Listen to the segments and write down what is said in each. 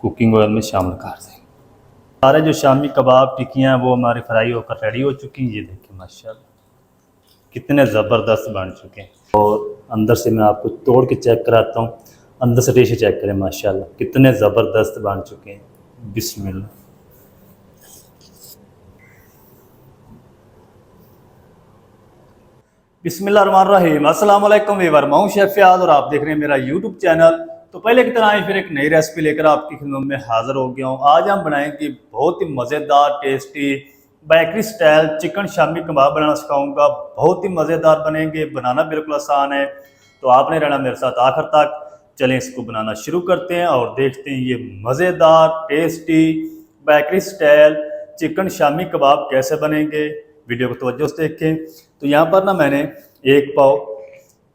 Cooking oil में शामिल कर देंगे। सारे जो शामी कबाब टिक्कियाँ वो हमारी फ्राई होकर रेडी हो चुकी हैं। ये देखिए माशाल्लाह कितने ज़बरदस्त बन चुके हैं। और अंदर से मैं आपको तोड़ के चेक कराता हूँ। अंदर से रेशे चेक करें माशाल्लाह कितने ज़बरदस्त बन चुके हैं। बिस्मिल्लाह। बिस्मिल्लाहिर्रहमानिर्रहीम। अस्सलाम वालेकुम वीवर, मैं हूं शेफ फ़ियाज़ और आप देख रहे हैं मेरा यूट्यूब चैनल। तो पहले की तरह ही फिर एक नई रेसिपी लेकर आपकी खिदमत में हाज़िर हो गया हूं। आज हम बनाएंगे बहुत ही मज़ेदार tasty bakery style chicken shami kebab बनाना सिखाऊंगा। बहुत ही मज़ेदार बनेंगे, बनाना बिल्कुल आसान है। तो आपने रहना मेरे साथ आखिर तक। चलें इसको बनाना शुरू करते हैं और देखते हैं ये मज़ेदार tasty bakery style chicken shami kebab कैसे बनेंगे। वीडियो को तवज्जो से देखें। तो यहाँ पर ना मैंने एक पाव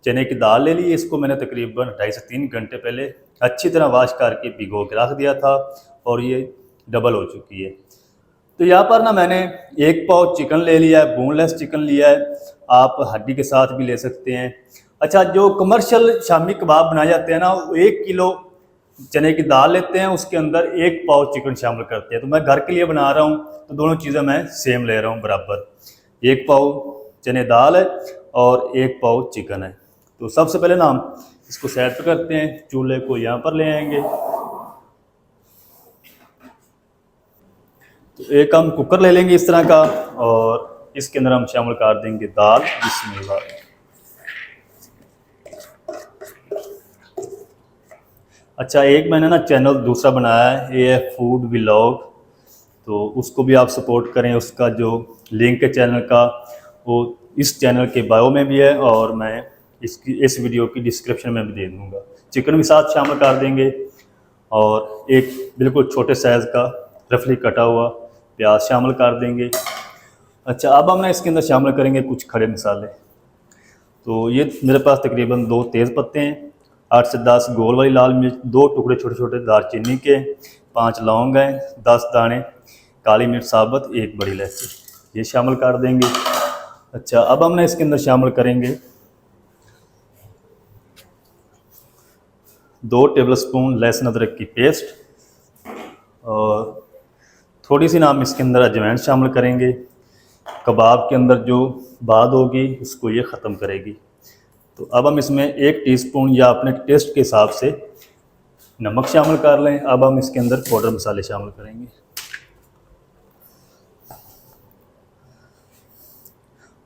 चने की दाल ले ली। इसको मैंने तकरीबन 2.5 से 3 घंटे पहले अच्छी तरह वाश करके भिगो के रख दिया था और ये डबल हो चुकी है। तो यहाँ पर ना मैंने एक पाव चिकन ले लिया है, बोनलेस चिकन लिया है। आप हड्डी के साथ भी ले सकते हैं। अच्छा, जो कमर्शियल शामी कबाब बनाए जाते हैं ना, वो 1 किलो चने की दाल लेते हैं, उसके अंदर 1 पाव चिकन शामिल करते हैं। तो मैं घर के लिए बना रहा हूँ तो दोनों चीज़ें मैं सेम ले रहा हूँ बराबर। 1 पाव चने दाल है और 1 पाव चिकन है। तो सबसे पहले ना हम इसको साइड पर करते हैं। चूल्हे को यहाँ पर ले आएंगे। तो एक हम कुकर ले लेंगे इस तरह का और इसके अंदर हम शामिल कर देंगे दाल। बिस्मिल्लाह। अच्छा, एक मैंने ना चैनल दूसरा बनाया है, ये है फूड व्लॉग। तो उसको भी आप सपोर्ट करें। उसका जो लिंक है चैनल का वो इस चैनल के बायो में भी है और मैं इस वीडियो की डिस्क्रिप्शन में भी दे दूँगा। चिकन भी साथ शामिल कर देंगे और एक बिल्कुल छोटे साइज़ का रफली कटा हुआ प्याज शामिल कर देंगे। अच्छा, अब हम ना इसके अंदर शामिल करेंगे कुछ खड़े मसाले। तो ये मेरे पास तकरीबन 2 तेज़ पत्ते हैं, 8 से 10 गोल वाली लाल मिर्च, 2 टुकड़े छोटे छोटे दालचीनी के, 5 लौंग हैं, 10 दाने काली मिर्च साबुत, 1 बड़ी इलायची, ये शामिल कर देंगे। अच्छा, अब हमने इसके अंदर शामिल करेंगे 2 टेबलस्पून लहसुन अदरक की पेस्ट और थोड़ी सी ना हम इसके अंदर अजवाइन शामिल करेंगे। कबाब के अंदर जो बाद होगी उसको ये ख़त्म करेगी। तो अब हम इसमें 1 टीस्पून या अपने टेस्ट के हिसाब से नमक शामिल कर लें। अब हम इसके अंदर पाउडर मसाले शामिल करेंगे।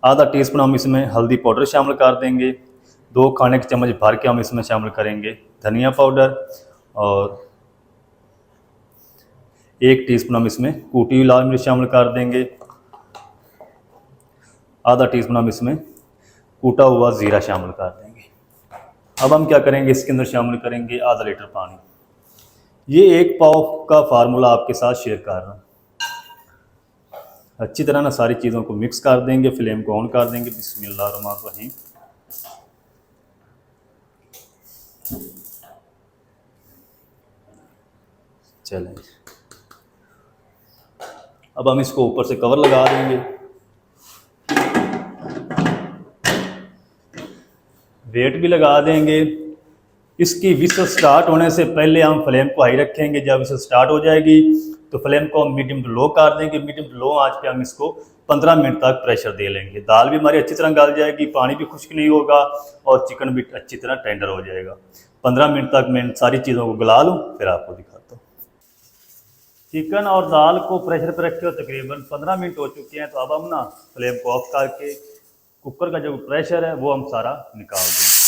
आधा टीस्पून हम इसमें हल्दी पाउडर शामिल कर देंगे। 2 खाने के चम्मच भर के हम इसमें शामिल करेंगे धनिया पाउडर और 1 टीस्पून हम इसमें कूटी हुई लाल मिर्च शामिल कर देंगे। आधा टीस्पून हम इसमें कूटा हुआ ज़ीरा शामिल कर देंगे। अब हम क्या करेंगे, इसके अंदर शामिल करेंगे आधा लीटर पानी। ये 1 पाव का फार्मूला आपके साथ शेयर कर रहा हूँ। अच्छी तरह ना सारी चीज़ों को मिक्स कर देंगे। फ्लेम को ऑन कर देंगे। बिस्मिल्लाहिर्रहमानिर्रहीम। चलें, अब हम इसको ऊपर से कवर लगा देंगे। वेट भी लगा देंगे। इसकी विसल स्टार्ट होने से पहले हम फ्लेम को हाई रखेंगे। जब विसल स्टार्ट हो जाएगी तो फ्लेम को हम मीडियम टू लो कर देंगे। मीडियम टू लो आंच पे हम इसको 15 मिनट तक प्रेशर दे लेंगे। दाल भी हमारी अच्छी तरह गल जाएगी, पानी भी खुश्क नहीं होगा और चिकन भी अच्छी तरह टेंडर हो जाएगा। 15 मिनट तक मैं सारी चीज़ों को गला लूँ फिर आपको दिखाता हूँ। चिकन और दाल को प्रेशर पर रखे हो तकरीबन 15 मिनट हो चुके हैं। तो अब हम ना फ्लेम को ऑफ करके कुकर का जो प्रेशर है वो हम सारा निकाल देंगे।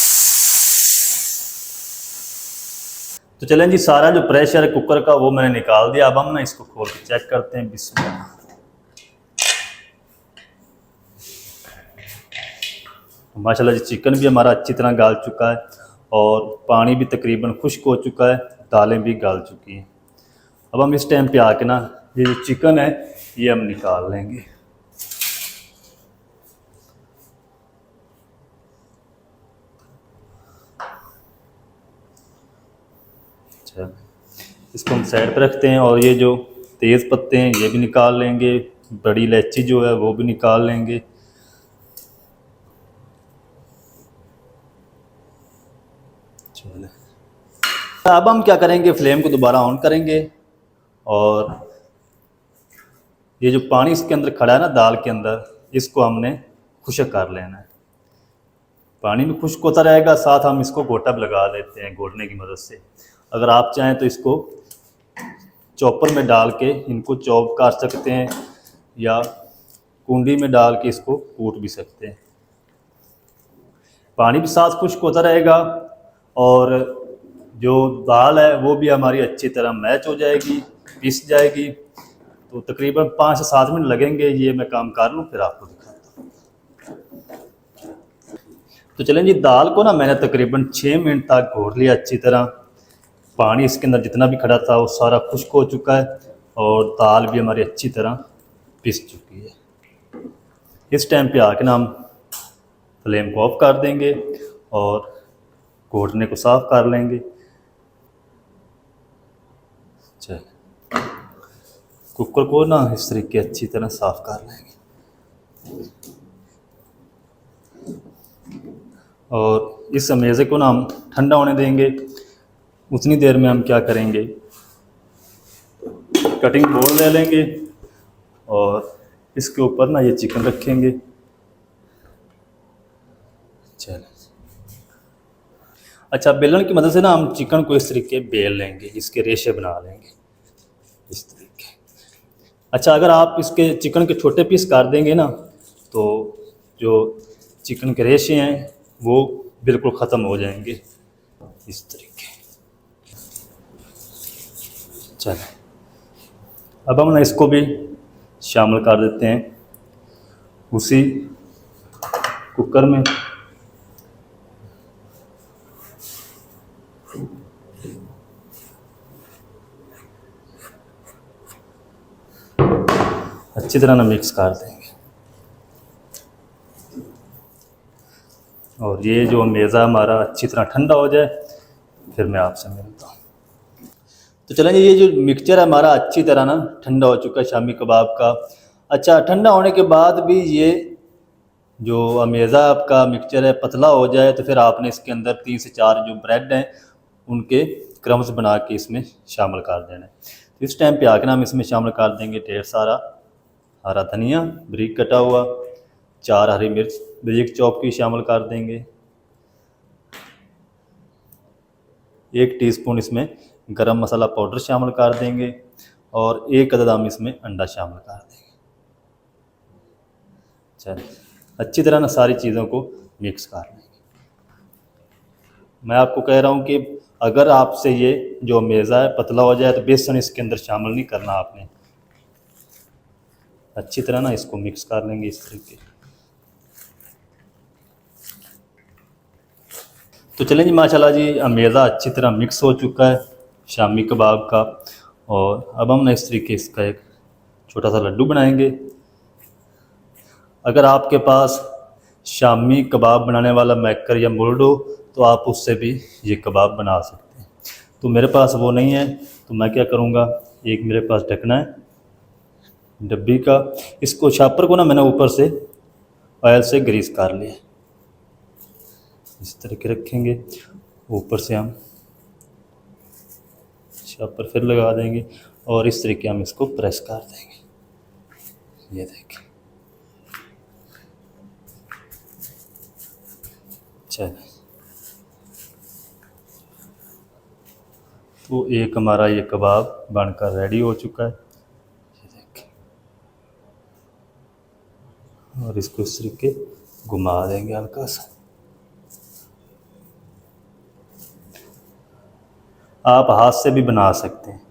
तो चलें जी, सारा जो प्रेशर है कुकर का वो मैंने निकाल दिया। अब हम ना इसको खोल के चेक करते हैं। बिस्मिल्लाह। माशाल्लाह जी, चिकन भी हमारा अच्छी तरह गल चुका है और पानी भी तकरीबन खुश्क हो चुका है, दालें भी गल चुकी हैं। अब हम इस टाइम पे आके ना ये जो चिकन है ये हम निकाल लेंगे। अच्छा, इसको हम साइड पर रखते हैं और ये जो तेज़ पत्ते हैं ये भी निकाल लेंगे। बड़ी इलायची जो है वो भी निकाल लेंगे। चलो, अब हम क्या करेंगे, फ्लेम को दोबारा ऑन करेंगे और ये जो पानी इसके अंदर खड़ा है ना दाल के अंदर, इसको हमने खुश्क कर लेना है। पानी भी खुश्क होता रहेगा, साथ हम इसको गोटा भी लगा देते हैं घोटने की मदद से। अगर आप चाहें तो इसको चॉपर में डाल के इनको चॉप कर सकते हैं या कुंडी में डाल के इसको कूट भी सकते हैं। पानी भी साथ खुश्क होता रहेगा और जो दाल है वो भी हमारी अच्छी तरह मैच हो जाएगी, पिस जाएगी। तो तकरीबन 5 से 7 मिनट लगेंगे, ये मैं काम कर लूँ फिर आपको दिखाता हूँ। तो चलें जी, दाल को ना मैंने तकरीबन 6 मिनट तक घोट लिया अच्छी तरह। पानी इसके अंदर जितना भी खड़ा था वो सारा खुश्क हो चुका है और दाल भी हमारी अच्छी तरह पिस चुकी है। इस टाइम पे आके ना हम फ्लेम को ऑफ कर देंगे और घोटने को साफ़ कर लेंगे। चल कुकर को ना इस तरीके अच्छी तरह साफ़ कर लेंगे और इस मेज़े को ना हम ठंडा होने देंगे। उतनी देर में हम क्या करेंगे, कटिंग बोर्ड ले लेंगे और इसके ऊपर ना ये चिकन रखेंगे। चल अच्छा, बेलन की मदद से ना हम चिकन को इस तरीके बेल लेंगे, इसके रेशे बना लेंगे इस तरीके। अच्छा, अगर आप इसके चिकन के छोटे पीस काट देंगे ना तो जो चिकन के रेशे हैं वो बिल्कुल ख़त्म हो जाएंगे इस तरीके। चल अब हम ना इसको भी शामिल कर देते हैं उसी कुकर में। अच्छी तरह ना मिक्स कर देंगे और ये जो मेज़ा हमारा अच्छी तरह ठंडा हो जाए फिर मैं आपसे मिलता हूँ। तो चलें, ये जो मिक्सचर है हमारा अच्छी तरह ना ठंडा हो चुका है शामी कबाब का। अच्छा, ठंडा होने के बाद भी ये जो मेज़ा आपका मिक्सचर है पतला हो जाए तो फिर आपने इसके अंदर 3 से 4 जो ब्रेड हैं उनके क्रम्स बना के इसमें शामिल कर देना है। तो इस टाइम पे आकर हम इसमें शामिल कर देंगे ढेर सारा हरा धनिया बारीक कटा हुआ, 4 हरी मिर्च बारीक चॉप की शामिल कर देंगे, 1 टीस्पून इसमें गरम मसाला पाउडर शामिल कर देंगे और 1 अदद हम इसमें अंडा शामिल कर देंगे। चलिए अच्छी तरह ना सारी चीज़ों को मिक्स कर लेंगे। मैं आपको कह रहा हूँ कि अगर आपसे ये जो मेज़ा है पतला हो जाए तो बेसन इसके अंदर शामिल नहीं करना आपने। अच्छी तरह ना इसको मिक्स कर लेंगे इस तरीके। तो चलें जी, माशाल्लाह जी मेज़ा अच्छी तरह मिक्स हो चुका है शामी कबाब का। और अब हम ना इस तरीके इसका एक छोटा सा लड्डू बनाएंगे। अगर आपके पास शामी कबाब बनाने वाला मैकर या मोल्ड हो तो आप उससे भी ये कबाब बना सकते हैं। तो मेरे पास वो नहीं है तो मैं क्या करूँगा, एक मेरे पास ढकना है डब्बी का, इसको छापर को ना मैंने ऊपर से ऑयल से ग्रीस कर लिया। इस तरीके रखेंगे, ऊपर से हम छापर फिर लगा देंगे और इस तरीके हम इसको प्रेस कर देंगे। ये देखें। चलिए, तो एक हमारा ये कबाब बनकर रेडी हो चुका है। ये देखें, और इसको इस तरीके घुमा देंगे हल्का सा। आप हाथ से भी बना सकते हैं।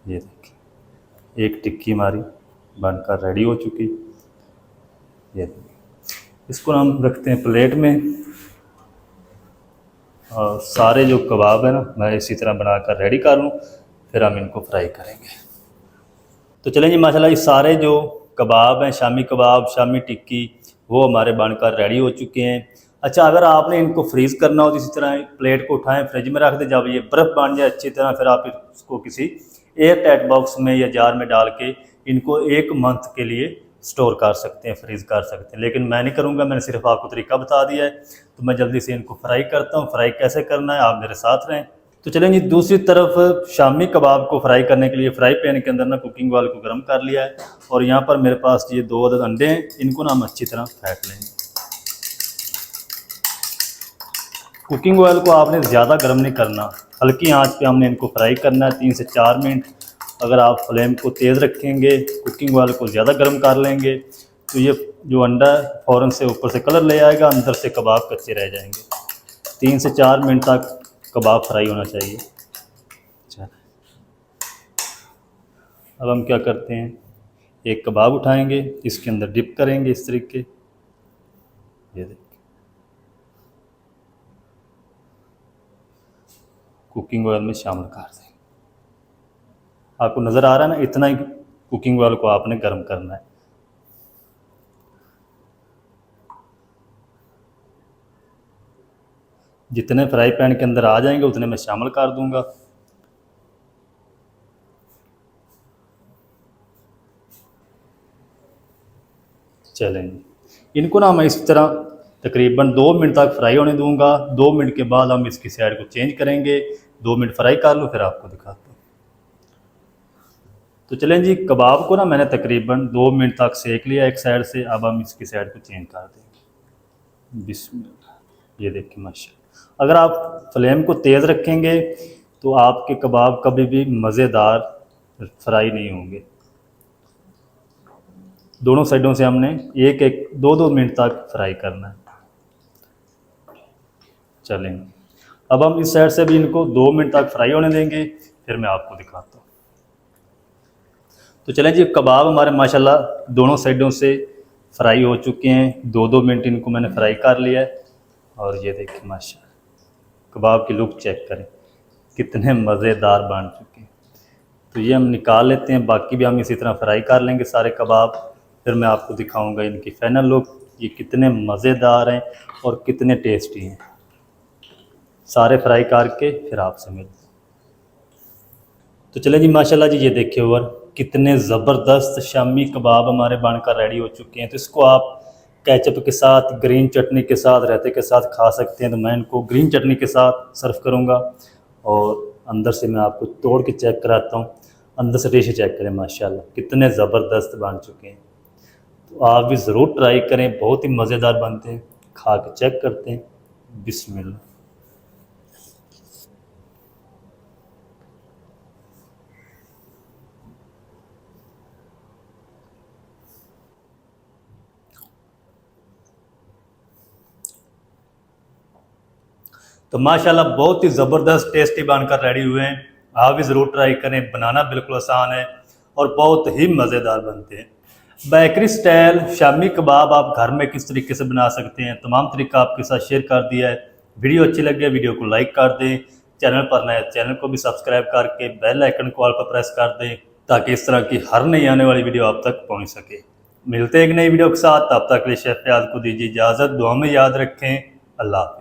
ये देखिए, एक टिक्की हमारी बनकर रेडी हो चुकी। ये इसको हम रखते हैं प्लेट में और सारे जो कबाब है ना मैं इसी तरह बनाकर रेडी कर लूँ, फिर हम इनको फ्राई करेंगे। तो चलें जी, माशाल्लाह ये सारे जो कबाब हैं शामी कबाब शामी टिक्की वो हमारे बनकर रेडी हो चुके हैं। अच्छा, अगर आपने इनको फ्रीज़ करना हो तो इसी तरह प्लेट को उठाएं, फ्रिज में रख दें। जब ये बर्फ़ बन जाए अच्छी तरह फिर आप इसको किसी एयर टाइट बॉक्स में या जार में डाल के इनको 1 मंथ के लिए स्टोर कर सकते हैं, फ्रीज़ कर सकते हैं। लेकिन मैं नहीं करूँगा, मैंने सिर्फ आपको तरीका बता दिया है। तो मैं जल्दी से इनको फ्राई करता हूँ। फ्राई कैसे करना है आप मेरे साथ रहें। तो चलें जी, दूसरी तरफ शामी कबाब को फ्राई करने के लिए फ्राई पैन के अंदर ना कुकिंग ऑयल को गर्म कर लिया है और यहाँ पर मेरे पास ये 2 अदद अंडे हैं, इनको ना हम अच्छी तरह फेंट लेंगे। कुकिंग ऑयल को आपने ज़्यादा गर्म नहीं करना, हल्की आंच पे हमने इनको फ्राई करना है 3 से 4 मिनट। अगर आप फ्लेम को तेज़ रखेंगे, कुकिंग ऑयल को ज़्यादा गर्म कर लेंगे तो ये जो अंडा है फ़ौरन से ऊपर से कलर ले आएगा, अंदर से कबाब कच्चे रह जाएंगे। 3 से 4 मिनट तक कबाब फ्राई होना चाहिए। अब हम क्या करते हैं, एक कबाब उठाएंगे, इसके अंदर डिप करेंगे इस तरीके, ये देखिए कुकिंग ऑयल में शामिल कर देंगे। आपको नज़र आ रहा है ना, इतना ही कुकिंग ऑयल को आपने गर्म करना है। जितने फ्राई पैन के अंदर आ जाएंगे उतने मैं शामिल कर दूंगा। चलेंगे, इनको ना मैं इस तरह तकरीबन 2 मिनट तक फ्राई होने दूंगा। 2 मिनट के बाद हम इसकी साइड को चेंज करेंगे। 2 मिनट फ्राई कर लूँ फिर आपको दिखाता हूँ। तो चलें जी, कबाब को ना मैंने तकरीबन 2 मिनट तक सेक लिया एक साइड से। अब हम इसकी साइड को चेंज कर देंगे। बिस्मिल्लाह, ये देखिए माशाल्लाह। अगर आप फ्लेम को तेज़ रखेंगे तो आपके कबाब कभी भी मज़ेदार फ्राई नहीं होंगे। दोनों साइडों से हमने 1-2 मिनट तक फ्राई करना है। चलेंगे, अब हम इस साइड से भी इनको 2 मिनट तक फ्राई होने देंगे, फिर मैं आपको दिखाता हूँ। तो चलें जी, कबाब हमारे माशाल्लाह दोनों साइडों से फ्राई हो चुके हैं। 2-2 मिनट इनको मैंने फ्राई कर लिया है और ये देखिए माशाल्लाह कबाब की लुक चेक करें, कितने मज़ेदार बन चुके हैं। तो ये हम निकाल लेते हैं, बाकी भी हम इसी तरह फ्राई कर लेंगे सारे कबाब, फिर मैं आपको दिखाऊंगा इनकी फाइनल लुक, ये कितने मज़ेदार हैं और कितने टेस्टी हैं। सारे फ्राई करके फिर आपसे मिलते हैं। तो चले जी माशाल्लाह जी, ये देखिए और कितने ज़बरदस्त शामी कबाब हमारे बनकर रेडी हो चुके हैं। तो इसको आप केचप के साथ, ग्रीन चटनी के साथ, रायते के साथ खा सकते हैं। तो मैं इनको ग्रीन चटनी के साथ सर्व करूँगा और अंदर से मैं आपको तोड़ के चेक कराता हूँ। अंदर से डिश चेक करें, माशाल्लाह कितने ज़बरदस्त बन चुके हैं। तो आप भी ज़रूर ट्राई करें, बहुत ही मज़ेदार बनते हैं। खा के चेक करते हैं। बिस्मिल्लाह। तो माशाल्लाह बहुत ही ज़बरदस्त टेस्टी बनकर रेडी हुए हैं। आप भी ज़रूर ट्राई करें, बनाना बिल्कुल आसान है और बहुत ही मज़ेदार बनते हैं। बेकरी स्टाइल शामी कबाब आप घर में किस तरीके से बना सकते हैं, तमाम तरीका आपके साथ शेयर कर दिया है। वीडियो अच्छी लगे वीडियो को लाइक कर दें, चैनल पर नए चैनल को भी सब्सक्राइब करके बेल आइकन को ऑल पर प्रेस कर दें ताकि इस तरह की हर नई आने वाली वीडियो आप तक पहुँच सके। मिलते हैं एक नई वीडियो के साथ, तब तक के लिए शेफ याद को दीजिए इजाज़त। दुआ में याद रखें। अल्लाह हाफ़िज़।